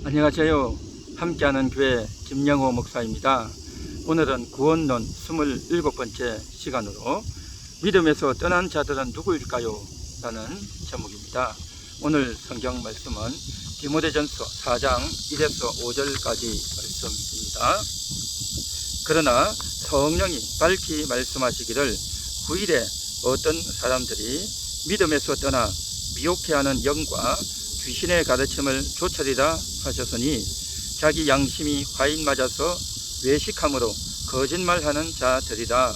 안녕하세요. 함께하는 교회 김영호 목사입니다. 오늘은 구원론 27번째 시간으로 믿음에서 떠난 자들은 누구일까요? 라는 제목입니다. 오늘 성경 말씀은 디모데전서 4장 1에서 5절까지 말씀입니다. 그러나 성령이 밝히 말씀하시기를 9일에 어떤 사람들이 믿음에서 떠나 미혹해하는 영과 귀신의 가르침을 좇으리라 하셨으니 자기 양심이 과인 맞아서 외식함으로 거짓말하는 자들이라.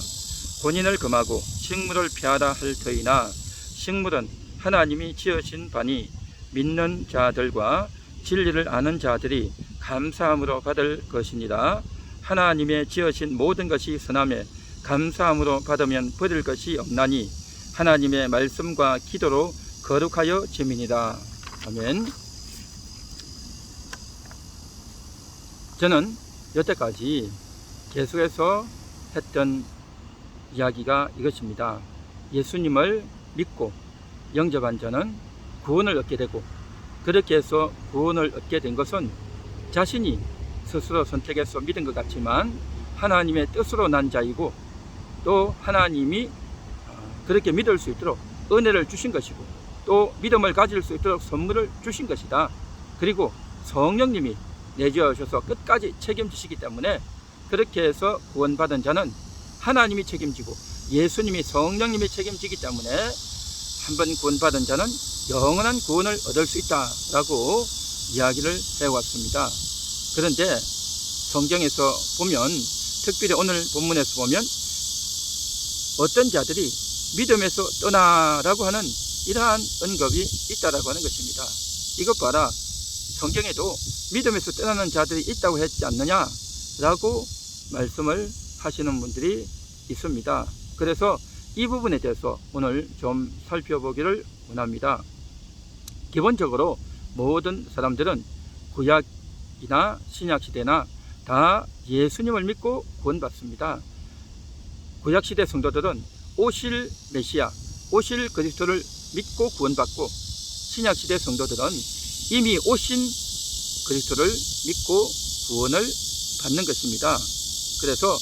본인을 금하고 식물을 피하라 할 터이나 식물은 하나님이 지으신 바니 믿는 자들과 진리를 아는 자들이 감사함으로 받을 것이니라. 하나님의 지으신 모든 것이 선함에 감사함으로 받으면 버릴 것이 없나니 하나님의 말씀과 기도로 거룩하여 지민이라. 아멘. 저는 여태까지 계속해서 했던 이야기가 이것입니다. 예수님을 믿고 영접한 자는 구원을 얻게 되고, 그렇게 해서 구원을 얻게 된 것은 자신이 스스로 선택해서 믿은 것 같지만 하나님의 뜻으로 난 자이고, 또 하나님이 그렇게 믿을 수 있도록 은혜를 주신 것이고, 또 믿음을 가질 수 있도록 선물을 주신 것이다. 그리고 성령님이 내주어 주셔서 끝까지 책임지시기 때문에 그렇게 해서 구원받은 자는 하나님이 책임지고 예수님이 성령님이 책임지기 때문에 한번 구원받은 자는 영원한 구원을 얻을 수 있다라고 이야기를 해왔습니다. 그런데 성경에서 보면, 특별히 오늘 본문에서 보면 어떤 자들이 믿음에서 떠나라고 하는 이러한 언급이 있다라고 하는 것입니다. 이것 봐라, 성경에도 믿음에서 떠나는 자들이 있다고 했지 않느냐라고 말씀을 하시는 분들이 있습니다. 그래서 이 부분에 대해서 오늘 좀 살펴보기를 원합니다. 기본적으로 모든 사람들은 구약이나 신약시대나 다 예수님을 믿고 구원받습니다. 구약시대 성도들은 오실 메시아, 오실 그리스도를 믿고 구원받고, 신약시대 성도들은 이미 오신 그리스도를 믿고 구원을 받는 것입니다. 그래서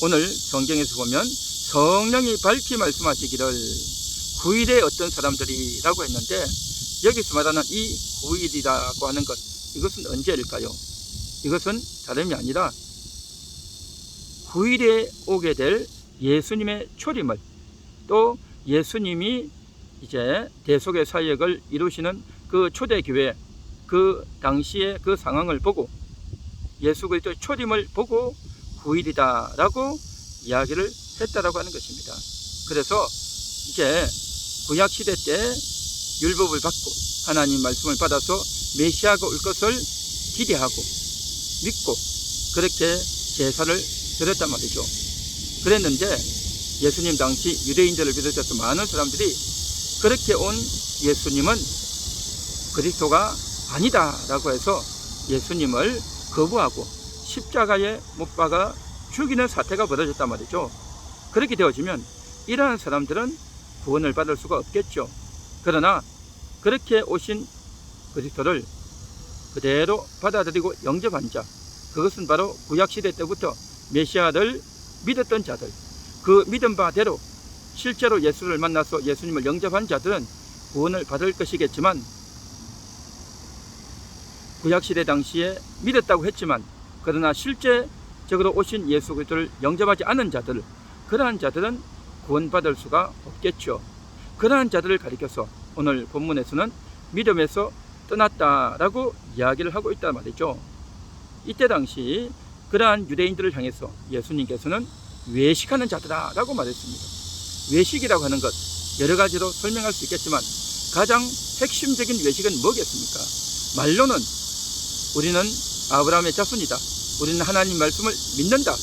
오늘 성경에서 보면 성령이 밝히 말씀하시기를 9일에 어떤 사람들이라고 했는데, 여기서 말하는 이 9일이라고 하는 것, 이것은 언제일까요? 이것은 다름이 아니라 9일에 오게 될 예수님의 초림을, 또 예수님이 이제 대속의 사역을 이루시는 그 초대교회, 그 당시의 그 상황을 보고 예수 그리스도의 초림을 보고 9일이다 라고 이야기를 했다라고 하는 것입니다. 그래서 이제 구약시대 때 율법을 받고 하나님 말씀을 받아서 메시아가 올 것을 기대하고 믿고 그렇게 제사를 드렸단 말이죠. 그랬는데 예수님 당시 유대인들을 비롯해서 많은 사람들이 그렇게 온 예수님은 그리스도가 아니다 라고 해서 예수님을 거부하고 십자가에 못 박아 죽이는 사태가 벌어졌단 말이죠. 그렇게 되어지면 이러한 사람들은 구원을 받을 수가 없겠죠. 그러나 그렇게 오신 그리스도를 그대로 받아들이고 영접한 자, 그것은 바로 구약시대 때부터 메시아를 믿었던 자들, 그 믿은 바대로 실제로 예수를 만나서 예수님을 영접한 자들은 구원을 받을 것이겠지만, 구약시대 당시에 믿었다고 했지만 그러나 실제적으로 오신 예수 그리스도를 영접하지 않은 자들, 그러한 자들은 구원받을 수가 없겠죠. 그러한 자들을 가리켜서 오늘 본문에서는 믿음에서 떠났다라고 이야기를 하고 있단 말이죠. 이때 당시 그러한 유대인들을 향해서 예수님께서는 외식하는 자들아 라고 말했습니다. 외식이라고 하는 것 여러 가지로 설명할 수 있겠지만 가장 핵심적인 외식은 뭐겠습니까? 말로는 우리는 아브라함의 자손이다, 우리는 하나님 말씀을 믿는다,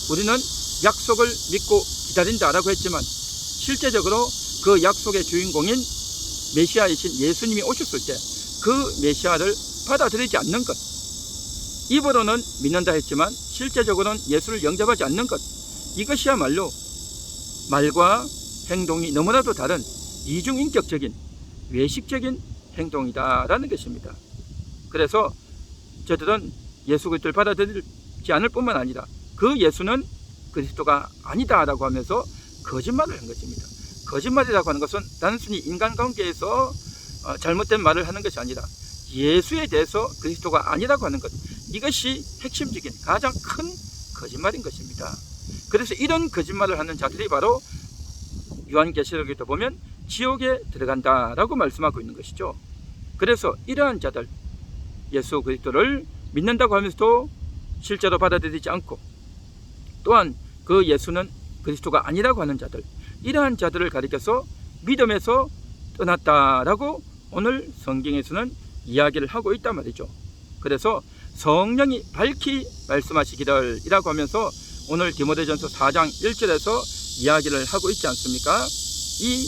우리는 약속을 믿고 기다린다 라고 했지만 실제적으로 그 약속의 주인공인 메시아이신 예수님이 오셨을 때 그 메시아를 받아들이지 않는 것, 입으로는 믿는다 했지만 실제적으로는 예수를 영접하지 않는 것, 이것이야말로 말과 행동이 너무나도 다른 이중인격적인 외식적인 행동이다라는 것입니다. 그래서 저들은 예수 그리스도를 받아들이지 않을 뿐만 아니라 그 예수는 그리스도가 아니다라고 하면서 거짓말을 한 것입니다. 거짓말이라고 하는 것은 단순히 인간관계에서 잘못된 말을 하는 것이 아니라 예수에 대해서 그리스도가 아니라고 하는 것, 이것이 핵심적인 가장 큰 거짓말인 것입니다. 그래서 이런 거짓말을 하는 자들이 바로 요한계시록에도 보면 지옥에 들어간다라고 말씀하고 있는 것이죠. 그래서 이러한 자들, 예수 그리스도를 믿는다고 하면서도 실제로 받아들이지 않고 또한 그 예수는 그리스도가 아니라고 하는 자들, 이러한 자들을 가리켜서 믿음에서 떠났다라고 오늘 성경에서는 이야기를 하고 있단 말이죠. 그래서 성령이 밝히 말씀하시기를 이라고 하면서 오늘 디모데전서 4장 1절에서 이야기를 하고 있지 않습니까? 이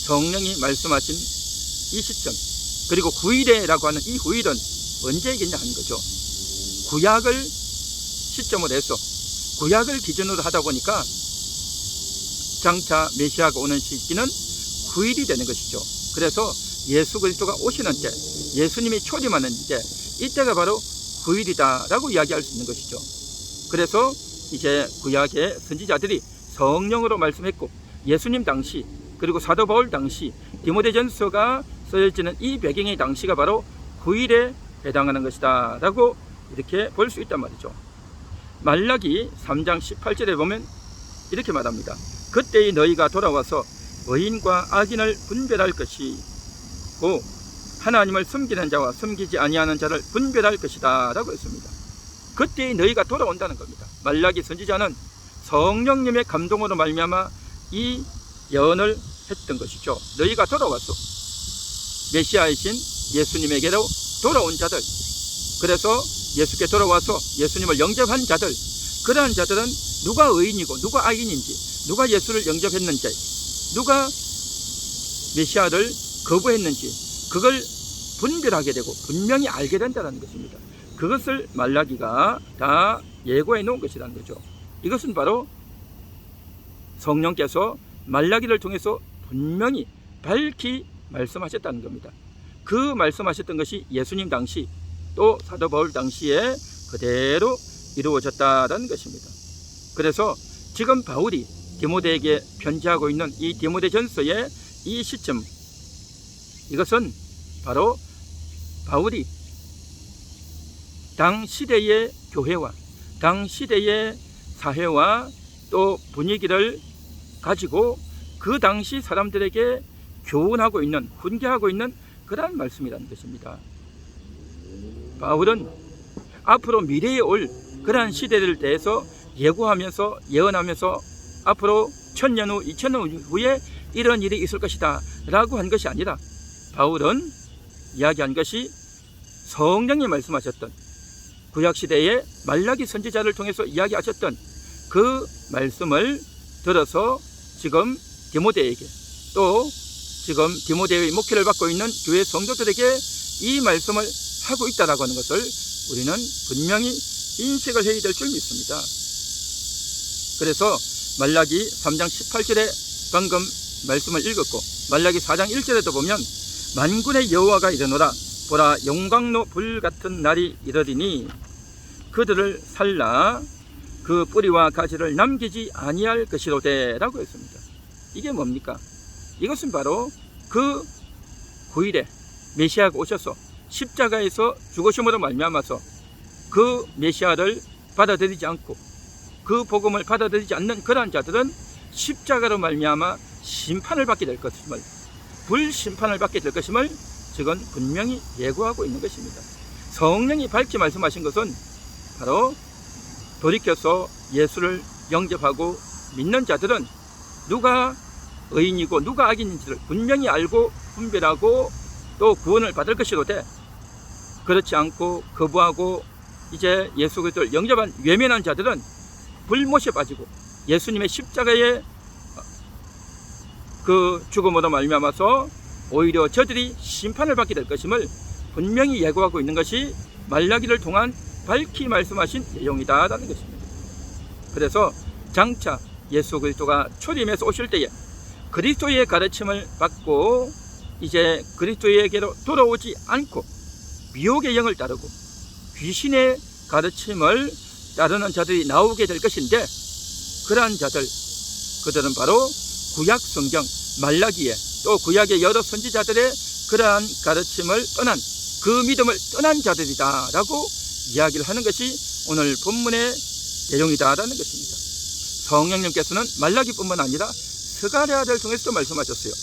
성령이 말씀하신 이 시점, 그리고 후일에라고 하는 이 후일은 언제이겠냐 하는 거죠. 구약을 시점으로 해서 구약을 기준으로 하다 보니까 장차 메시아가 오는 시기는 후일이 되는 것이죠. 그래서 예수 그리스도가 오시는 때, 예수님이 초림하는 때, 이때가 바로 후일이다라고 이야기할 수 있는 것이죠. 그래서 이제 구약의 선지자들이 성령으로 말씀했고, 예수님 당시, 그리고 사도 바울 당시, 디모데전서가 쓰여지는 이 배경의 당시가 바로 후일에 해당하는 것이다 라고 이렇게 볼 수 있단 말이죠. 말라기 3장 18절에 보면 이렇게 말합니다. 그때의 너희가 돌아와서 의인과 악인을 분별할 것이고 하나님을 섬기는 자와 섬기지 아니하는 자를 분별할 것이다 라고 했습니다. 그때의 너희가 돌아온다는 겁니다. 말라기 선지자는 성령님의 감동으로 말미암아 이 예언을 했던 것이죠. 너희가 돌아와서 메시아이신 예수님에게로 돌아온 자들, 그래서 예수께 돌아와서 예수님을 영접한 자들, 그러한 자들은 누가 의인이고 누가 악인인지, 누가 예수를 영접했는지, 누가 메시아를 거부했는지 그걸 분별하게 되고 분명히 알게 된다는 것입니다. 그것을 말라기가 다 예고해 놓은 것이라는 거죠. 이것은 바로 성령께서 말라기를 통해서 분명히 밝히 말씀하셨다는 겁니다. 그 말씀하셨던 것이 예수님 당시 또 사도 바울 당시에 그대로 이루어졌다는 것입니다. 그래서 지금 바울이 디모데에게 편지하고 있는 이 디모데전서의 이 시점, 이것은 바로 바울이 당 시대의 교회와 당 시대의 사회와 또 분위기를 가지고 그 당시 사람들에게 교훈하고 있는, 훈계하고 있는 그러한 말씀이라는 것입니다. 바울은 앞으로 미래에 올 그러한 시대를 대해서 예고하면서 예언하면서 앞으로 1000년 후, 2000년 후에 이런 일이 있을 것이다 라고 한 것이 아니라 바울은 이야기한 것이 성령이 말씀하셨던 구약시대의 말라기 선지자를 통해서 이야기하셨던 그 말씀을 들어서 지금 디모데에게 또 지금 디모데의 목회를 받고 있는 교회 성도들에게 이 말씀을 하고 있다라고 하는 것을 우리는 분명히 인식을 해야 될 줄 믿습니다. 그래서 말라기 3장 18절에 방금 말씀을 읽었고 말라기 4장 1절에도 보면 만군의 여호와가 이르노라 보라 영광로 불같은 날이 이르리니 그들을 살라 그 뿌리와 가지를 남기지 아니할 것이로되 라고 했습니다. 이게 뭡니까? 이것은 바로 그 후일에 메시아가 오셔서 십자가에서 죽으심으로 말미암아서 그 메시아를 받아들이지 않고 그 복음을 받아들이지 않는 그러한 자들은 십자가로 말미암아 심판을 받게 될 것임을, 불심판을 받게 될 것임을 지금 분명히 예고하고 있는 것입니다. 성령이 밝히 말씀하신 것은 바로 돌이켜서 예수를 영접하고 믿는 자들은 누가 의인이고 누가 악인인지를 분명히 알고 분별하고 또 구원을 받을 것이로되 그렇지 않고 거부하고 이제 예수 그리스도를 영접한 외면한 자들은 불못에 빠지고 예수님의 십자가의 그 죽음으로 말미암아서 오히려 저들이 심판을 받게 될 것임을 분명히 예고하고 있는 것이 말라기를 통한 밝히 말씀하신 내용이다라는 것입니다. 그래서 장차 예수 그리스도가 초림해서 오실 때에 그리스도의 가르침을 받고 이제 그리스도에게로 돌아오지 않고 미혹의 영을 따르고 귀신의 가르침을 따르는 자들이 나오게 될 것인데, 그러한 자들, 그들은 바로 구약 성경 말라기에 또 구약의 여러 선지자들의 그러한 가르침을 떠난, 그 믿음을 떠난 자들이다 라고 이야기를 하는 것이 오늘 본문의 내용이다 라는 것입니다. 성령님께서는 말라기뿐만 아니라 스가랴를 통해서도 말씀하셨어요.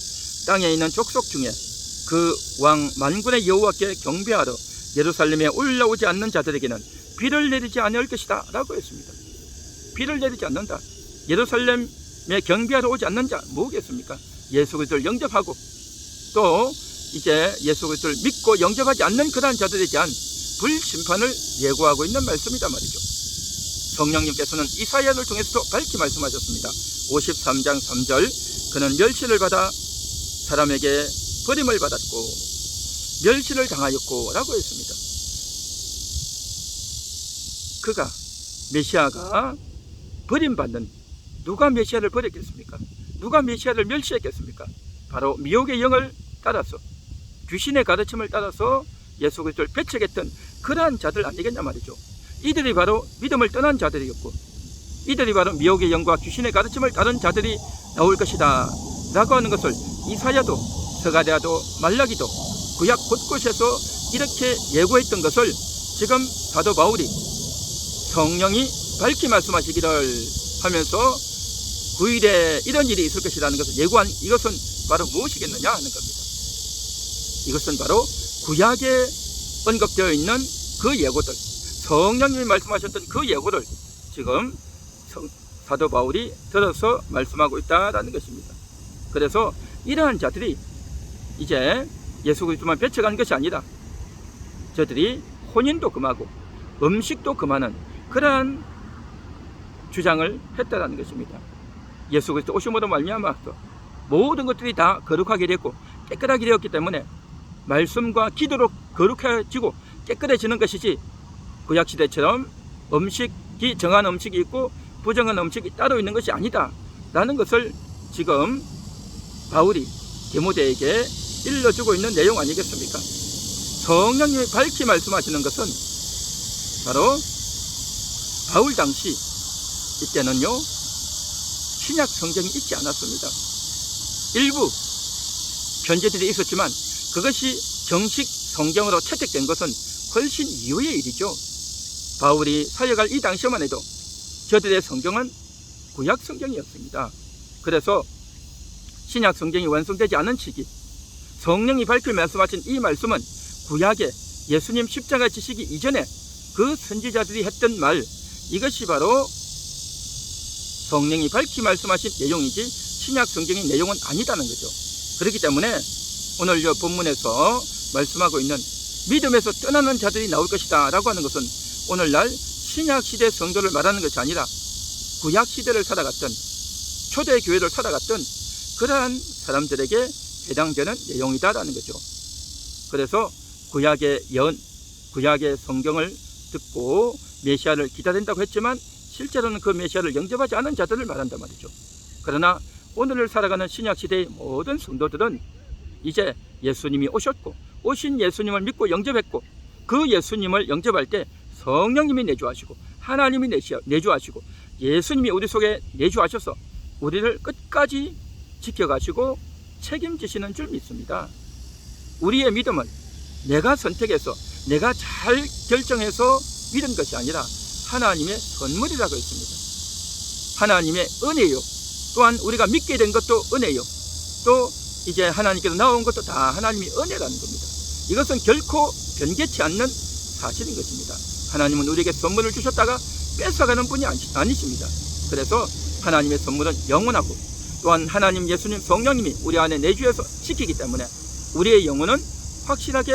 땅에 있는 족속 중에 그 왕 만군의 여호와께 경배하러 예루살렘에 올라오지 않는 자들에게는 비를 내리지 않을 것이다 라고 했습니다. 비를 내리지 않는다. 예루살렘에 경배하러 오지 않는 자 뭐겠습니까? 예수 그리스도를 영접하고 또 이제 예수 그리스도를 믿고 영접하지 않는 그러한 자들에 대한 불심판을 예고하고 있는 말씀이다 말이죠. 성령님께서는 이사야를 통해서도 밝히 말씀하셨습니다. 53장 3절, 그는 멸시를 받아 사람에게 버림을 받았고 멸시를 당하였고 라고 했습니다. 그가, 메시아가 버림받는, 누가 메시아를 버렸겠습니까? 누가 메시아를 멸시했겠습니까? 바로 미혹의 영을 따라서, 귀신의 가르침을 따라서 예수 그리스도를 배척했던 그러한 자들 아니겠냐 말이죠. 이들이 바로 믿음을 떠난 자들이었고, 이들이 바로 미혹의 영과 귀신의 가르침을 따른 자들이 나올 것이다 라고 하는 것을 이사야도 스가랴도 말라기도 구약 곳곳에서 이렇게 예고했던 것을 지금 사도 바울이 성령이 밝히 말씀하시기를 하면서 9일에 이런 일이 있을 것이라는 것을 예고한, 이것은 바로 무엇이겠느냐 하는 겁니다. 이것은 바로 구약에 언급되어 있는 그 예고들, 성령님이 말씀하셨던 그 예고를 지금 사도 바울이 들어서 말씀하고 있다라는 것입니다. 그래서 이러한 자들이 이제 예수 그리스도만 배척한 것이 아니라 저들이 혼인도 금하고 음식도 금하는 그러한 주장을 했다라는 것입니다. 예수 그리스도 오심으로 말미암아서 모든 것들이 다 거룩하게 되었고 깨끗하게 되었기 때문에 말씀과 기도로 거룩해지고 깨끗해지는 것이지, 구약시대처럼 음식이, 정한 음식이 있고 부정한 음식이 따로 있는 것이 아니다 라는 것을 지금 바울이 디모데에게 일러주고 있는 내용 아니겠습니까? 성령님이 밝히 말씀하시는 것은 바로 바울 당시 이때는요 신약 성경이 있지 않았습니다. 일부 편지들이 있었지만 그것이 정식 성경으로 채택된 것은 훨씬 이후의 일이죠. 바울이 사역할 이 당시만 해도 저들의 성경은 구약 성경이었습니다. 그래서 신약 성경이 완성되지 않은 시기, 성령이 밝히 말씀하신 이 말씀은 구약의 예수님 십자가 지시기 이전에 그 선지자들이 했던 말, 이것이 바로 성령이 밝히 말씀하신 내용이지 신약 성경의 내용은 아니다는 거죠. 그렇기 때문에 오늘 이 본문에서 말씀하고 있는 믿음에서 떠나는 자들이 나올 것이다 라고 하는 것은 오늘날 신약시대 성도를 말하는 것이 아니라 구약시대를 살아갔던, 초대교회를 살아갔던 그러한 사람들에게 해당되는 내용이다라는 거죠. 그래서 구약의 성경을 듣고 메시아를 기다린다고 했지만 실제로는 그 메시아를 영접하지 않은 자들을 말한단 말이죠. 그러나 오늘을 살아가는 신약시대의 모든 성도들은 이제 예수님이 오셨고 오신 예수님을 믿고 영접했고, 그 예수님을 영접할 때 성령님이 내주하시고 하나님이 내주하시고 예수님이 우리 속에 내주하셔서 우리를 끝까지 지켜가시고 책임지시는 줄 믿습니다. 우리의 믿음은 내가 선택해서 내가 잘 결정해서 믿은 것이 아니라 하나님의 선물이라고 했습니다. 하나님의 은혜요. 또한 우리가 믿게 된 것도 은혜요. 또 이제 하나님께서 나온 것도 다 하나님의 은혜라는 겁니다. 이것은 결코 변개치 않는 사실인 것입니다. 하나님은 우리에게 선물을 주셨다가 뺏어가는 분이 아니십니다. 그래서 하나님의 선물은 영원하고 또한 하나님, 예수님, 성령님이 우리 안에 내주해서 지키기 때문에 우리의 영혼은 확실하게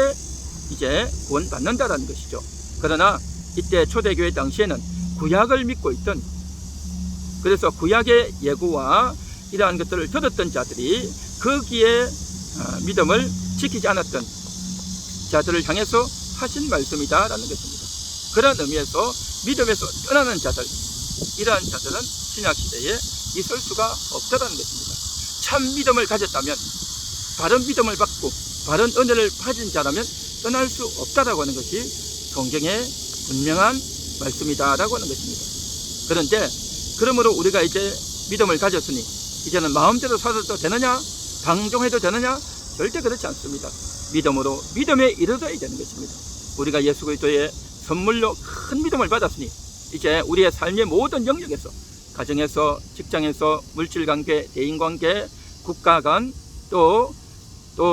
이제 구원받는다라는 것이죠. 그러나 이때 초대교회 당시에는 구약을 믿고 있던, 그래서 구약의 예고와 이러한 것들을 들었던 자들이 거기에 믿음을 지키지 않았던 자들을 향해서 하신 말씀이다라는 것입니다. 그런 의미에서 믿음에서 떠나는 자들, 이러한 자들은 신약시대에 있을 수가 없다는 것입니다. 참 믿음을 가졌다면, 바른 믿음을 받고 바른 은혜를 받은 자라면 떠날 수 없다라고 하는 것이 성경의 분명한 말씀이다라고 하는 것입니다. 그런데 그러므로 우리가 이제 믿음을 가졌으니 이제는 마음대로 살아도 되느냐? 방종해도 되느냐? 절대 그렇지 않습니다. 믿음으로 믿음에 이르러야 되는 것입니다. 우리가 예수 그리스도의 선물로 큰 믿음을 받았으니 이제 우리의 삶의 모든 영역에서, 가정에서, 직장에서, 물질관계, 대인관계, 국가 간, 또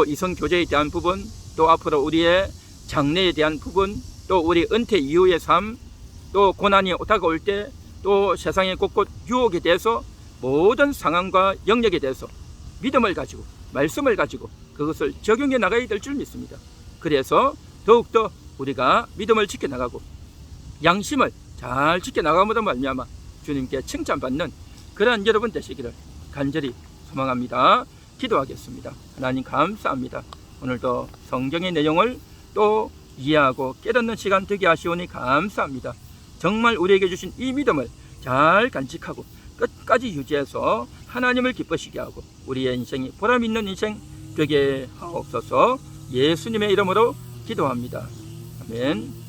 이성교제에 대한 부분, 또 앞으로 우리의 장래에 대한 부분, 또 우리 은퇴 이후의 삶, 또 고난이 다가올 때, 또 세상의 곳곳 유혹에 대해서 모든 상황과 영역에 대해서 믿음을 가지고 말씀을 가지고 그것을 적용해 나가야 될 줄 믿습니다. 그래서 더욱더 우리가 믿음을 지켜나가고 양심을 잘 지켜나감으로 말미암아 주님께 칭찬받는 그러한 여러분 되시기를 간절히 소망합니다. 기도하겠습니다. 하나님 감사합니다. 오늘도 성경의 내용을 또 이해하고 깨닫는 시간 되게 하시오니 감사합니다. 정말 우리에게 주신 이 믿음을 잘 간직하고 끝까지 유지해서 하나님을 기쁘시게 하고 우리의 인생이 보람 있는 인생 되게 하옵소서. 예수님의 이름으로 기도합니다. 아멘.